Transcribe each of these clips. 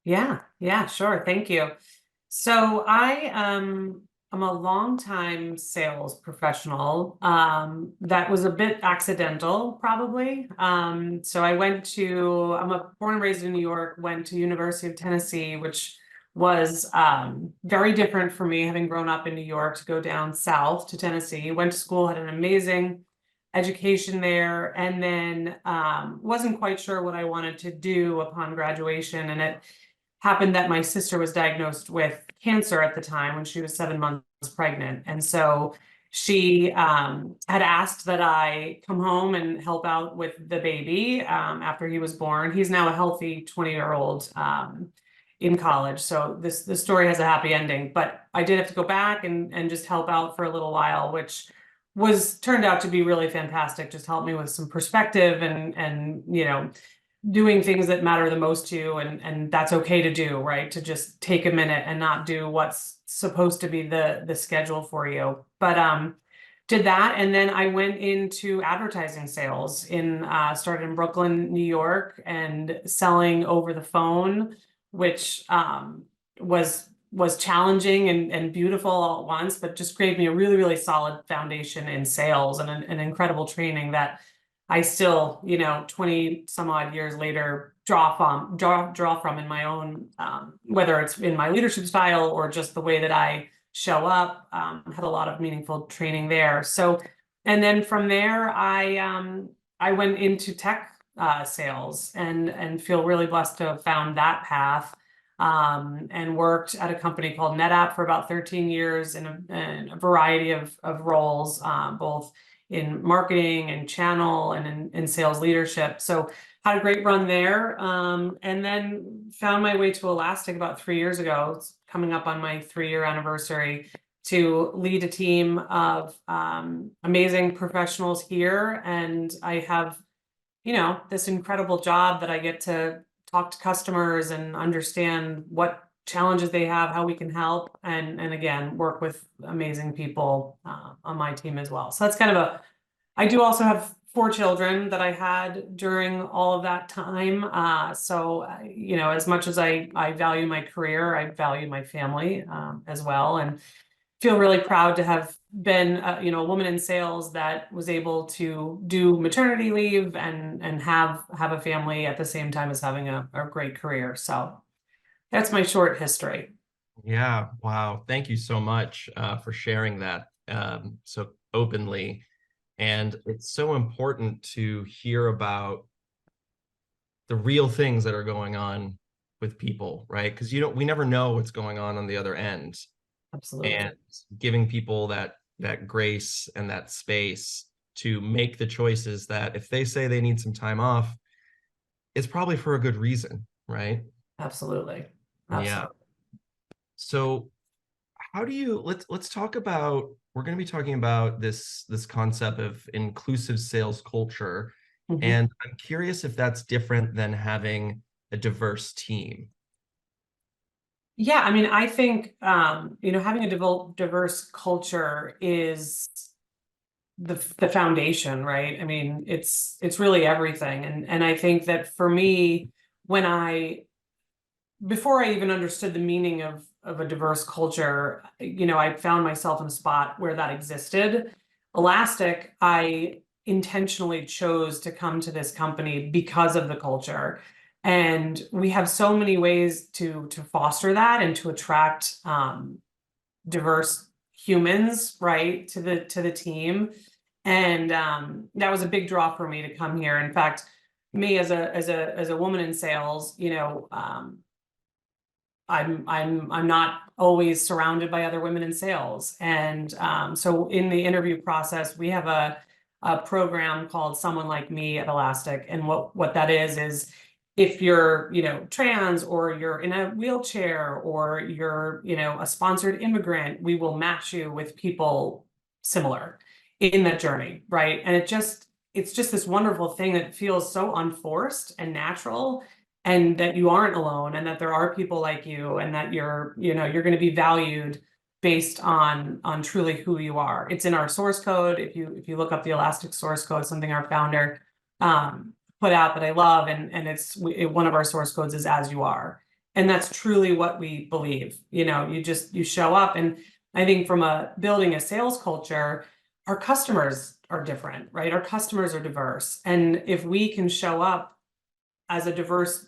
Yeah, sure. Thank you. So I'm a longtime sales professional. That was a bit accidental, probably. So I'm born and raised in New York, went to University of Tennessee, which was very different for me, having grown up in New York, to go down south to Tennessee. Went to school, had an amazing education there, and then wasn't quite sure what I wanted to do upon graduation. And it happened that my sister was diagnosed with cancer at the time when she was 7 months pregnant. And so she had asked that I come home and help out with the baby after he was born. He's now a healthy 20-year-old in college. So this story has a happy ending, but I did have to go back and just help out for a little while, which was turned out to be really fantastic. Just helped me with some perspective and doing things that matter the most to you, and that's okay to do, right? To just take a minute and not do what's supposed to be the schedule for you. But did that, and then I went into advertising sales started in Brooklyn, New York, and selling over the phone, which was challenging and beautiful all at once, but just gave me a really, really solid foundation in sales and an incredible training that I still, 20 some odd years later, draw from in my own, whether it's in my leadership style or just the way that I show up. Had a lot of meaningful training there. So, and then from there, I went into tech sales and feel really blessed to have found that path. And worked at a company called NetApp for about 13 years in a variety of roles, both in marketing and channel and in sales leadership. So had a great run there. And then found my way to Elastic about 3 years ago. It's coming up on my 3-year anniversary to lead a team of amazing professionals here. And I have, this incredible job that I get to talk to customers and understand what challenges they have, how we can help, and again, work with amazing people on my team as well. So that's kind of I do also have 4 children that I had during all of that time. So, as much as I value my career, I value my family as well, and feel really proud to have been, a woman in sales that was able to do maternity leave and have a family at the same time as having a great career. So that's my short history. Yeah, wow. Thank you so much for sharing that so openly. And it's so important to hear about the real things that are going on with people, right? Because we never know what's going on the other end. And Absolutely. giving people that grace and that space to make the choices that if they say they need some time off, it's probably for a good reason, right? Absolutely. Yeah. Absolutely. So how do you let's talk about we're going to be talking about this concept of inclusive sales culture, Mhm. and I'm curious if that's different than having a diverse team. Yeah, I mean, I think having a diverse culture is the foundation, right? I mean, it's really everything. And I think that for me, when I before I even understood the meaning of a diverse culture, I found myself in a spot where that existed. Elastic, I intentionally chose to come to this company because of the culture. And we have so many ways to foster that and to attract diverse humans, right, to the team. And that was a big draw for me to come here. In fact, me as a woman in sales, I'm not always surrounded by other women in sales. And so in the interview process, we have a program called Someone Like Me at Elastic. And what that is if you're, trans, or you're in a wheelchair, or you're, a sponsored immigrant, we will match you with people similar in that journey, right? And it's just this wonderful thing that feels so unforced and natural, and that you aren't alone, and that there are people like you, and that you're going to be valued based on truly who you are. It's in our source code. If you look up the Elastic source code, something our founder put out that I love, and one of our source codes is as you are. And that's truly what we believe. You show up. And I think from building a sales culture, our customers are different, right? Our customers are diverse. And if we can show up as a diverse,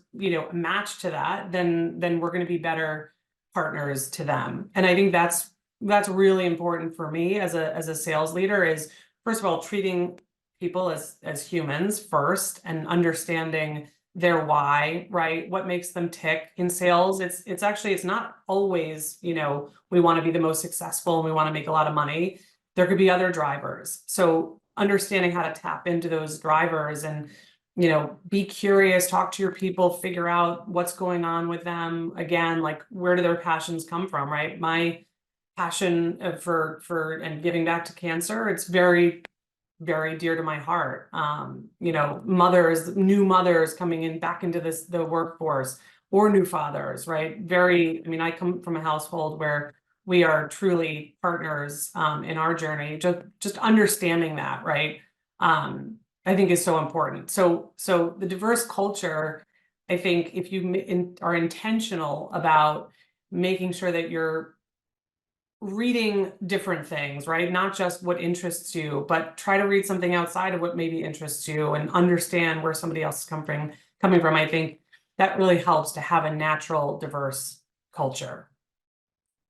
match to that, then we're going to be better partners to them. And I think that's really important for me as a sales leader, is first of all, treating people as humans first, and understanding their why, right? What makes them tick in sales. It's not always, we want to be the most successful and we want to make a lot of money. There could be other drivers. So understanding how to tap into those drivers and, be curious, talk to your people, figure out what's going on with them. Again, like, where do their passions come from, right? My passion for and giving back to cancer, it's very, very dear to my heart. New mothers coming in back into the workforce, or new fathers, right? I come from a household where we are truly partners in our journey. Just understanding that, right? I think is so important. So the diverse culture, I think if you are intentional about making sure that you're reading different things, right? Not just what interests you, but try to read something outside of what maybe interests you and understand where somebody else is coming from. I think that really helps to have a natural, diverse culture.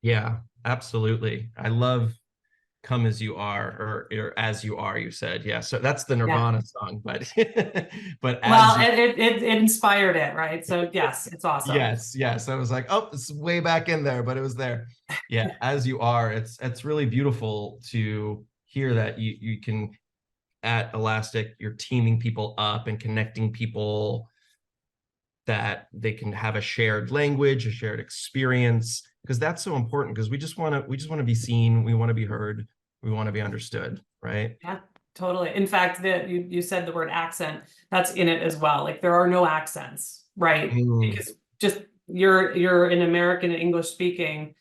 Yeah, absolutely. I love Come As You Are, or As You Are, you said. Yeah. So that's the Yeah. Nirvana song, but but Well, it inspired it, right? So yes, it's awesome. yes. I was like, oh, it's way back in there, but it was there. Yeah, As You Are. It's really beautiful to hear that you can, at Elastic, you're teaming people up and connecting people, that they can have a shared language, a shared experience, because that's so important, because we just want to be seen, we want to be heard, we want to be understood, right? Yeah, totally. In fact, you said the word accent, that's in it as well. Like, there are no accents, right? Because just you're an American and English speaking,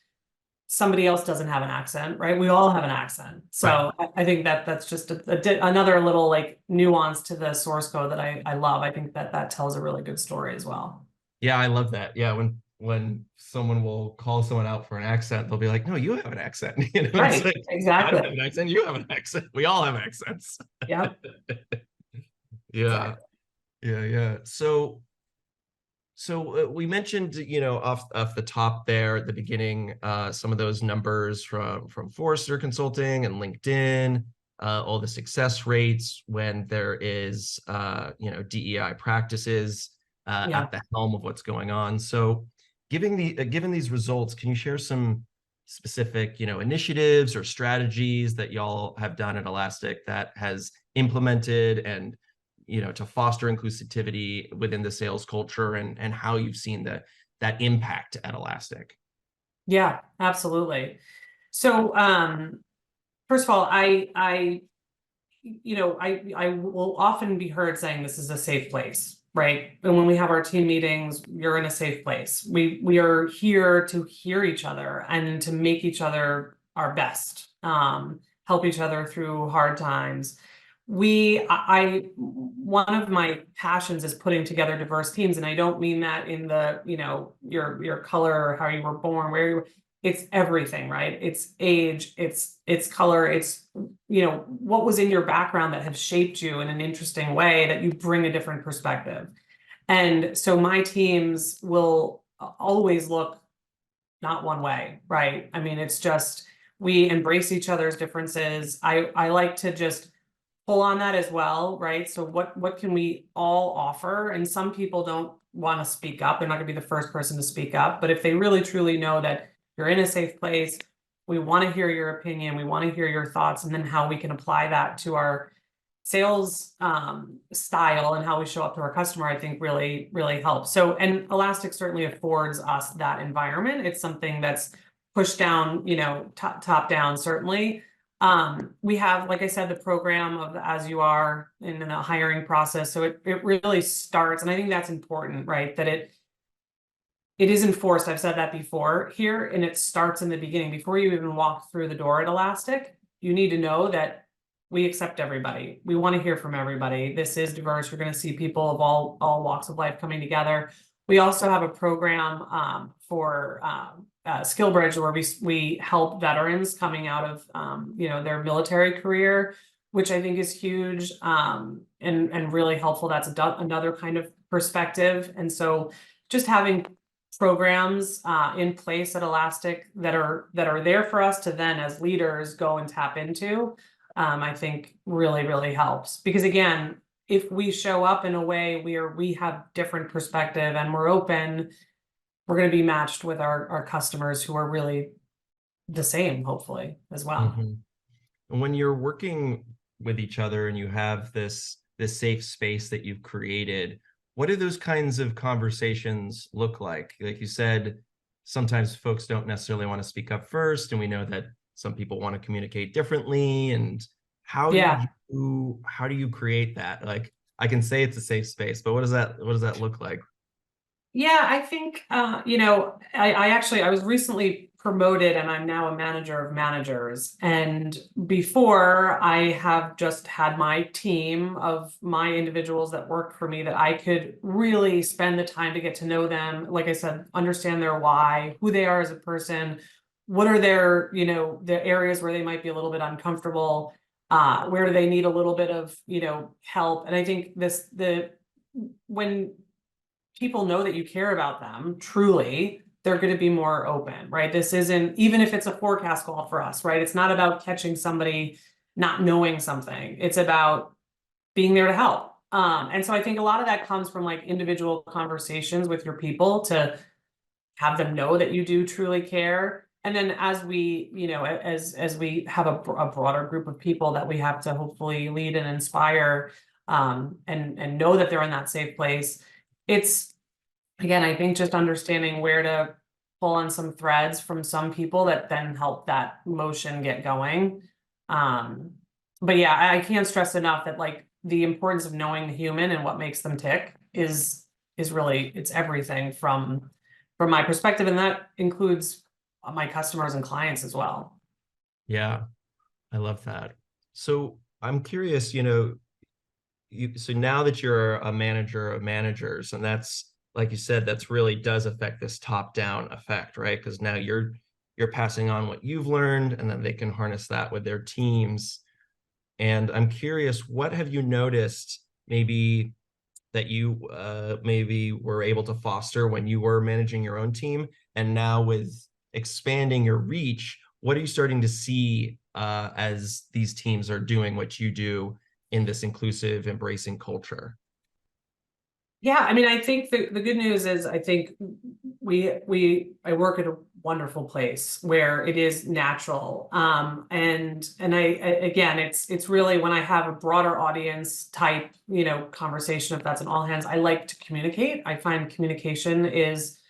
somebody else doesn't have an accent, right? We all have an accent. So Right. I think that's just another little like nuance to the source code that I love. I think that tells a really good story as well. Yeah, I love that. Yeah, when someone will call someone out for an accent, they'll be like, "No, you have an accent." It's Right, like, I don't have exactly. an accent. You have an accent. We all have accents. Yep, Yeah, exactly. yeah. So we mentioned, off the top there at the beginning, some of those numbers from Forrester Consulting and LinkedIn, all the success rates when there is, DEI practices Yeah. at the helm of what's going on. So, given these results, can you share some specific, initiatives or strategies that y'all have done at Elastic that has implemented, and to foster inclusivity within the sales culture, and how you've seen that impact at Elastic? Yeah, absolutely. So, first of all, I will often be heard saying this is a safe place, right? And when we have our team meetings, you're in a safe place. We are here to hear each other and to make each other our best, help each other through hard times. One of my passions is putting together diverse teams, and I don't mean that in the, your color or how you were born, where you were. It's everything, right? It's age, it's color, it's, what was in your background that have shaped you in an interesting way that you bring a different perspective. And so my teams will always look not one way, right? It's just, we embrace each other's differences. I like to just pull on that as well, right? So what can we all offer? And some people don't want to speak up. They're not going to be the first person to speak up. But if they really truly know that you're in a safe place, we want to hear your opinion, we want to hear your thoughts, and then how we can apply that to our sales style and how we show up to our customer, I think really, really helps. So, and Elastic certainly affords us that environment. It's something that's pushed down, top down, certainly. We have, like I said, the program of the As You Are in the hiring process. So it really starts, and I think that's important, right? That it is enforced. I've said that before here, and it starts in the beginning. Before you even walk through the door at Elastic, you need to know that we accept everybody. We want to hear from everybody. This is diverse. You're going to see people of all walks of life coming together. We also have a program for SkillBridge where we help veterans coming out of their military career, which I think is huge and really helpful. That's another kind of perspective. And so just having programs in place at Elastic that are there for us to then as leaders go and tap into, I think really helps. Because again, if we show up in a way where we have different perspective and we're open, we're going to be matched with our customers who are really the same, hopefully, as well. Mhm. And when you're working with each other and you have this safe space that you've created, what do those kinds of conversations look like? Like you said, sometimes folks don't necessarily want to speak up first, and we know that some people want to communicate differently. And Yeah. how do you create that? Like, I can say it's a safe space, but what does that look like? Yeah, I think I was recently promoted and I'm now a manager of managers. And before I have just had my team of my individuals that work for me that I could really spend the time to get to know them. Like I said, understand their why, who they are as a person, what are their, the areas where they might be a little bit uncomfortable, where do they need a little bit of, help. And I think when people know that you care about them truly, they're going to be more open, right? This isn't, even if it's a forecast call for us, right? It's not about catching somebody not knowing something. It's about being there to help. And so I think a lot of that comes from like individual conversations with your people to have them know that you do truly care. And then as we, as we have a broader group of people that we have to hopefully lead and inspire, and know that they're in that safe place, it's, again, I think just understanding where to pull on some threads from some people that then help that motion get going. Um, but yeah, I can't stress enough that like the importance of knowing the human and what makes them tick is really, it's everything from my perspective, and that includes my customers and clients as well. Yeah, I love that. So I'm curious, so now that you're a manager of managers, and that's like you said, that's really does affect this top-down effect, right? Because now you're passing on what you've learned, and then they can harness that with their teams. And I'm curious, what have you noticed maybe that you maybe were able to foster when you were managing your own team, and now with expanding your reach, what are you starting to see as these teams are doing what you do in this inclusive, embracing culture? Yeah, I mean, I think the good news is I think I work at a wonderful place where it is natural. And again, it's really when I have a broader audience type, conversation, if that's an all hands, I like to communicate. I find communication's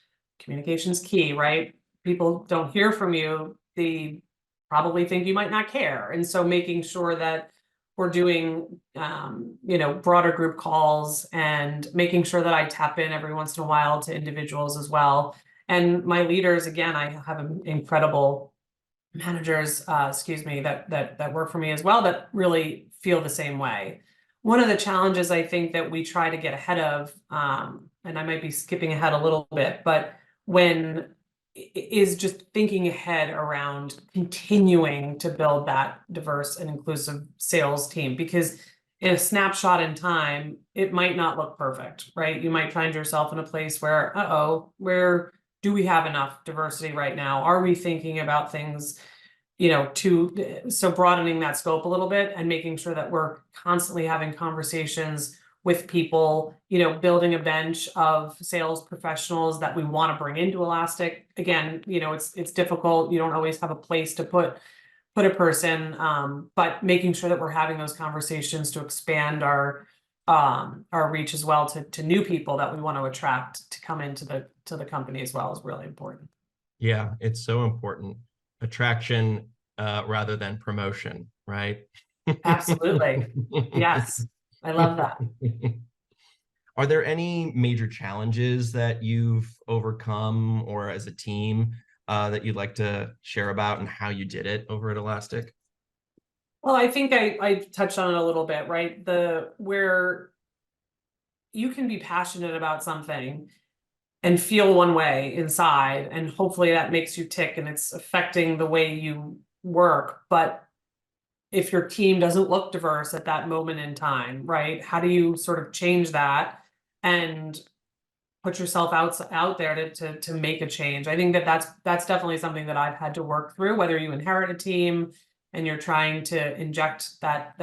key, right? People don't hear from you, they probably think you might not care. And so making sure that we're doing broader group calls and making sure that I tap in every once in a while to individuals as well. And my leaders, again, I have incredible managers, that work for me as well, that really feel the same way. One of the challenges I think that we try to get ahead of, and I might be skipping ahead a little bit, but when is just thinking ahead around continuing to build that diverse and inclusive sales team, because in a snapshot in time, it might not look perfect, right? You might find yourself in a place where, where do we have enough diversity right now? Are we thinking about things, so broadening that scope a little bit and making sure that we're constantly having conversations with people, building a bench of sales professionals that we want to bring into Elastic. Again, it's difficult. You don't always have a place to put a person, but making sure that we're having those conversations to expand our reach as well to new people that we want to attract to come into the company as well is really important. Yeah, it's so important. Attraction rather than promotion, right? Absolutely. Yes. I love that. Are there any major challenges that you've overcome or as a team that you'd like to share about and how you did it over at Elastic? Well, I think I touched on it a little bit, right? Where you can be passionate about something and feel one way inside, and hopefully that makes you tick and it's affecting the way you work. But if your team doesn't look diverse at that moment in time, right? How do you sort of change that and put yourself out there to make a change? I think that that's definitely something that I've had to work through, whether you inherit a team and you're trying to inject that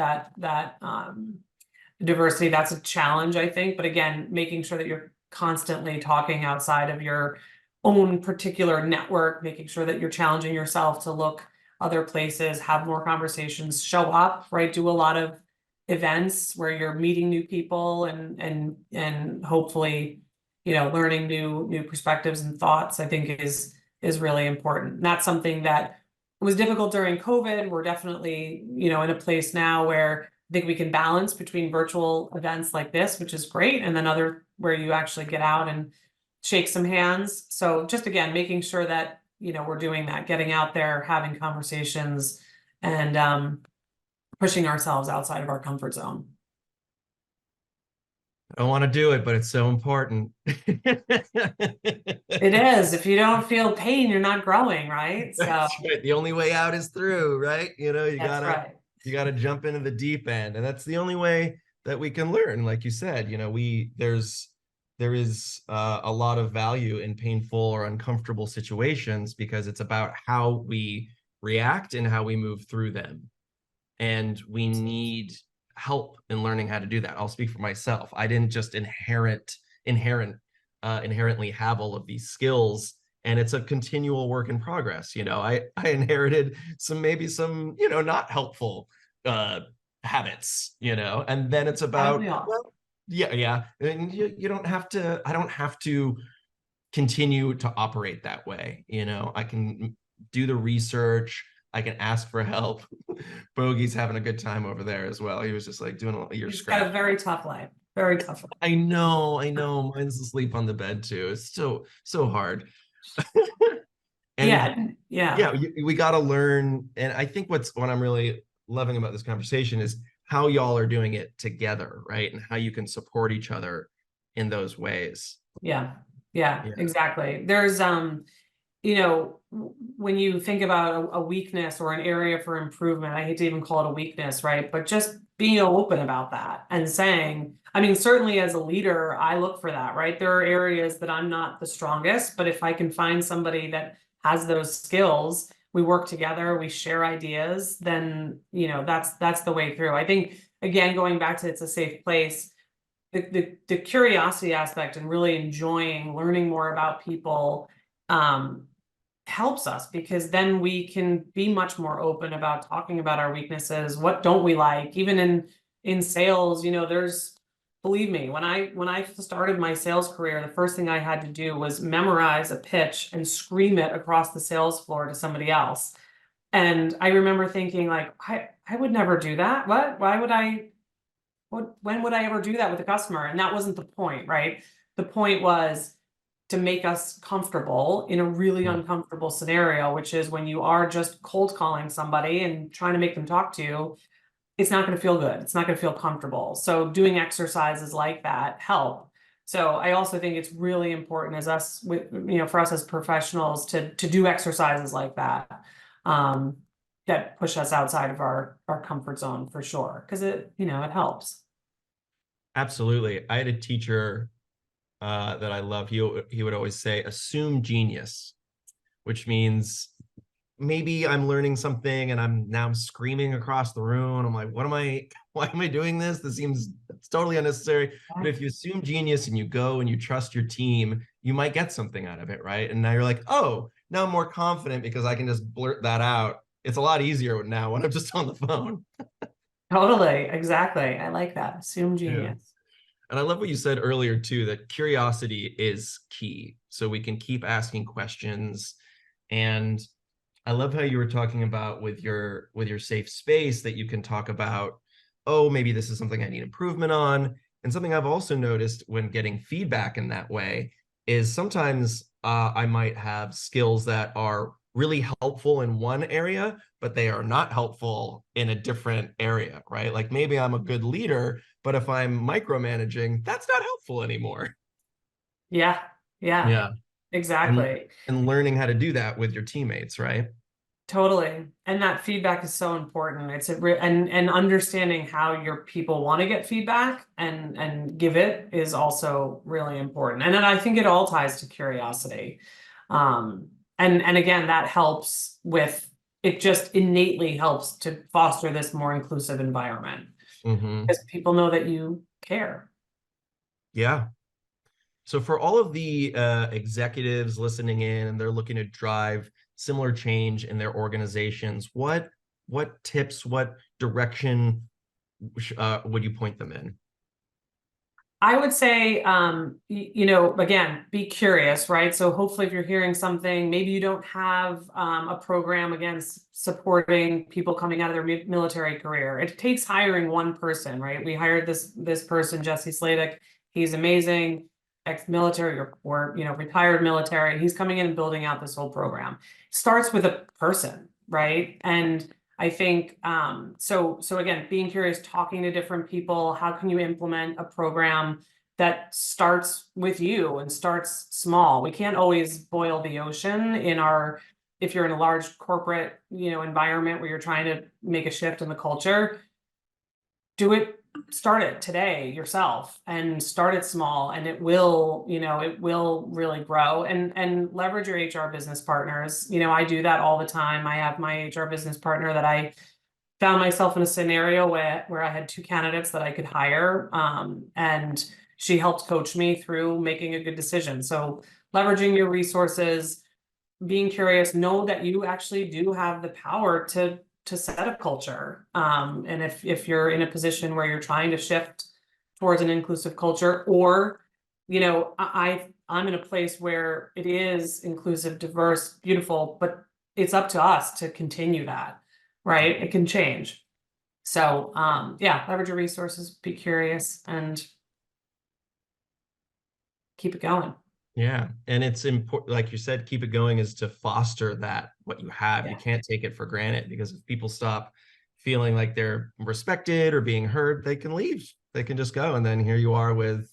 diversity. That's a challenge, I think. But again, making sure that you're constantly talking outside of your own particular network, making sure that you're challenging yourself to look other places, have more conversations, show up, right? Do a lot of events where you're meeting new people and hopefully, learning new perspectives and thoughts, I think is really important. And that's something that was difficult during COVID. We're definitely, in a place now where I think we can balance between virtual events like this, which is great, and then other where you actually get out and shake some hands. So just again, making sure that, we're doing that, getting out there, having conversations, and pushing ourselves outside of our comfort zone. I don't want to do it, but it's so important. It is. If you don't feel pain, you're not growing, right? So That's right. The only way out is through, right? You that's right. gotta jump into the deep end, and that's the only way that we can learn. Like you said, there is a lot of value in painful or uncomfortable situations because it's about how we react and how we move through them. And we need help in learning how to do that. I'll speak for myself. I didn't just inherently have all of these skills, and it's a continual work in progress. I inherited maybe some not helpful habits, and then it's about, well, yeah, and you don't have to. I don't have to continue to operate that way. I can do the research. I can ask for help. Bogey's having a good time over there as well. He was just like doing a your He's scratch. got a very tough life. Very tough life. I know. Mine's asleep on the bed too. It's so hard. And Yeah. we got to learn. And I think what I'm really loving about this conversation is how y'all are doing it together, right? And how you can support each other in those ways. Yeah. Yeah. Exactly. There's when you think about a weakness or an area for improvement, I hate to even call it a weakness, right? But just being open about that and saying, I mean, certainly as a leader, I look for that, right? There are areas that I'm not the strongest, but if I can find somebody that has those skills, we work together, we share ideas, then, that's the way through. I think, again, going back to it's a safe place, the curiosity aspect and really enjoying learning more about people helps us, because then we can be much more open about talking about our weaknesses. What don't we like? Even in sales, believe me, when I started my sales career, the first thing I had to do was memorize a pitch and scream it across the sales floor to somebody else. And I remember thinking, like, I would never do that. What? Why would I? When would I ever do that with a customer? And that wasn't the point, right? The point was to make us comfortable in a really uncomfortable scenario, which is when you are just cold calling somebody and trying to make them talk to you, it's not going to feel good. It's not going to feel comfortable. So doing exercises like that help. So I also think it's really important for us as professionals to do exercises like that, that push us outside of our comfort zone for sure. Because it helps. Absolutely. I had a teacher that I love. He would always say, assume genius, which means maybe I'm learning something and I'm screaming across the room. I'm like, why am I doing this? It's totally unnecessary. But if you assume genius and you go and you trust your team, you might get something out of it, right? And now you're like, oh, now I'm more confident because I can just blurt that out. It's a lot easier now when I'm just on the phone. Totally. Exactly. I like that. Assume Yeah. genius. And I love what you said earlier too, that curiosity is key. So we can keep asking questions. And I love how you were talking about with your safe space that you can talk about, oh, maybe this is something I need improvement on. And something I've also noticed when getting feedback in that way is sometimes I might have skills that are really helpful in one area, but they are not helpful in a different area, right? Like maybe I'm a good leader, but if I'm micromanaging, that's not helpful anymore. Yeah. Yeah, Yeah. And exactly. and learning how to do that with your teammates, right? Totally. And that feedback is so important. It's and understanding how your people want to get feedback and give it is also really important. And then I think it all ties to curiosity. Um, and again, that helps with it just innately helps to foster this more inclusive environment Hmm. because people know that you care. Yeah. So for all of the executives listening in and they're looking to drive similar change in their organizations, what tips, what direction would you point them in? I would say, again, be curious, right? So hopefully if you're hearing something, maybe you don't have a program against supporting people coming out of their military career. It takes hiring one person, right? We hired this person, Jesse Sladek. He's amazing, ex-military or retired military. He's coming in and building out this whole program. Starts with a person, right? And I think so again, being curious, talking to different people, how can you implement a program that starts with you and starts small? We can't always boil the ocean if you're in a large corporate, environment where you're trying to make a shift in the culture. Start it today yourself and start it small and it will really grow and leverage your HR business partners. I do that all the time. I have my HR business partner that I found myself in a scenario where I had two candidates that I could hire. And she helped coach me through making a good decision. So leveraging your resources, being curious, know that you actually do have the power to set a culture. And if you're in a position where you're trying to shift towards an inclusive culture, or I'm in a place where it is inclusive, diverse, beautiful, but it's up to us to continue that, right? It can change. So yeah, leverage your resources, be curious, and keep it going. Yeah. And it's important, like you said, keep it going is to foster that what you have. You Yeah, can't take it for granted because if people stop feeling like they're respected or being heard, they can leave. They can just go. And then here you are with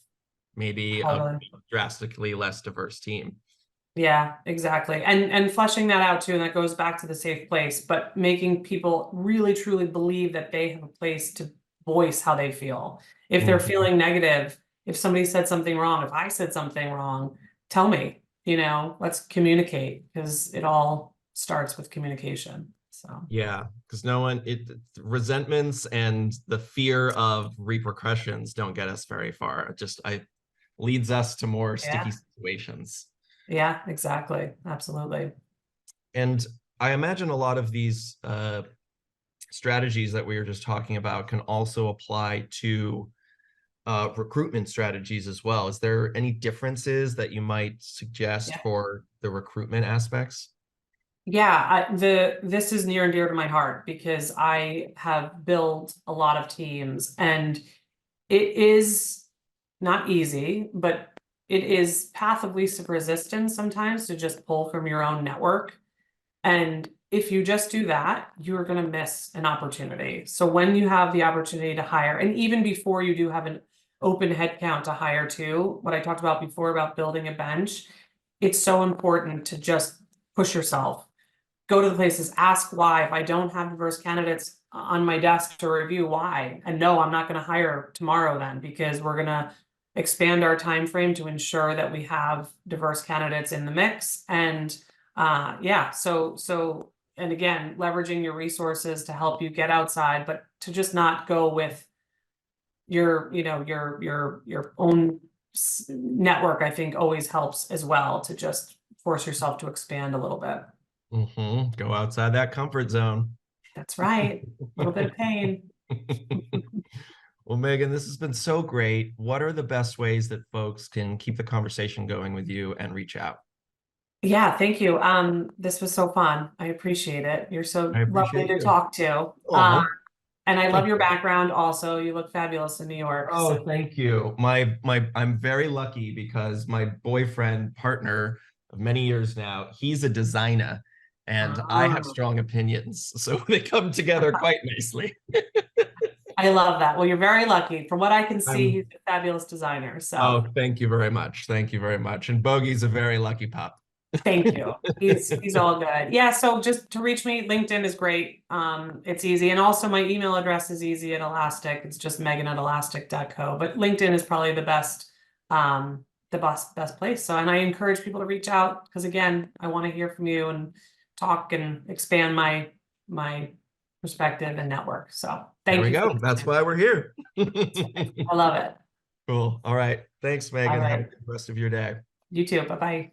maybe a totally. drastically less diverse team. Yeah, exactly. And fleshing that out too, and that goes back to the safe place, but making people really truly believe that they have a place to voice how they feel. If they're Mhm. feeling negative, if somebody said something wrong, if I said something wrong, tell me, let's communicate because it all starts with communication. So, Yeah, because no one, resentments and the fear of repercussions don't get us very far. It just, leads us to more sticky yeah, situations. yeah, exactly. Absolutely. And I imagine a lot of these strategies that we were just talking about can also apply to recruitment strategies as well. Is there any differences that you might suggest Yeah. for the recruitment aspects? Yeah, this is near and dear to my heart because I have built a lot of teams and it is not easy, but it is path of least resistance sometimes to just pull from your own network. And if you just do that, you're going to miss an opportunity. So when you have the opportunity to hire, and even before you do have an open headcount to hire to, what I talked about before about building a bench, it's so important to just push yourself, go to the places, ask why. If I don't have diverse candidates on my desk to review, why? And no, I'm not going to hire tomorrow then because we're going to expand our time frame to ensure that we have diverse candidates in the mix. And yeah, so and again, leveraging your resources to help you get outside, but to just not go with your own network, I think always helps as well to just force yourself to expand a little bit. Go outside that comfort zone. That's right. A little bit of pain. Well, Megan, this has been so great. What are the best ways that folks can keep the conversation going with you and reach out? Yeah, thank you. This was so fun. I appreciate it. You're I so lovely appreciate to you. talk to. Oh, And I love thank your you. background also. You look fabulous in New York. So, Oh, thank you. I'm very lucky because my boyfriend, partner of many years now, he's a designer and I have um, strong opinions. So they come together quite nicely. I love that. Well, you're very lucky. From what I can see, I'm- he's a fabulous designer. So Oh, thank you very much. Thank you very much. And Bogey's a very lucky pup. thank you. He's all good. Yeah, so just to reach me, LinkedIn is great. It's easy. And also my email address is easy at Elastic. It's just megan@elastic.co. But LinkedIn is probably the best place. So, and I encourage people to reach out because again, I want to hear from you and talk and expand my perspective and network. So There thank we you for go. the That's time. why we're here. I love it. Cool. All right. Thanks, All Megan. Have a right. good rest of your day. You too. Bye-bye.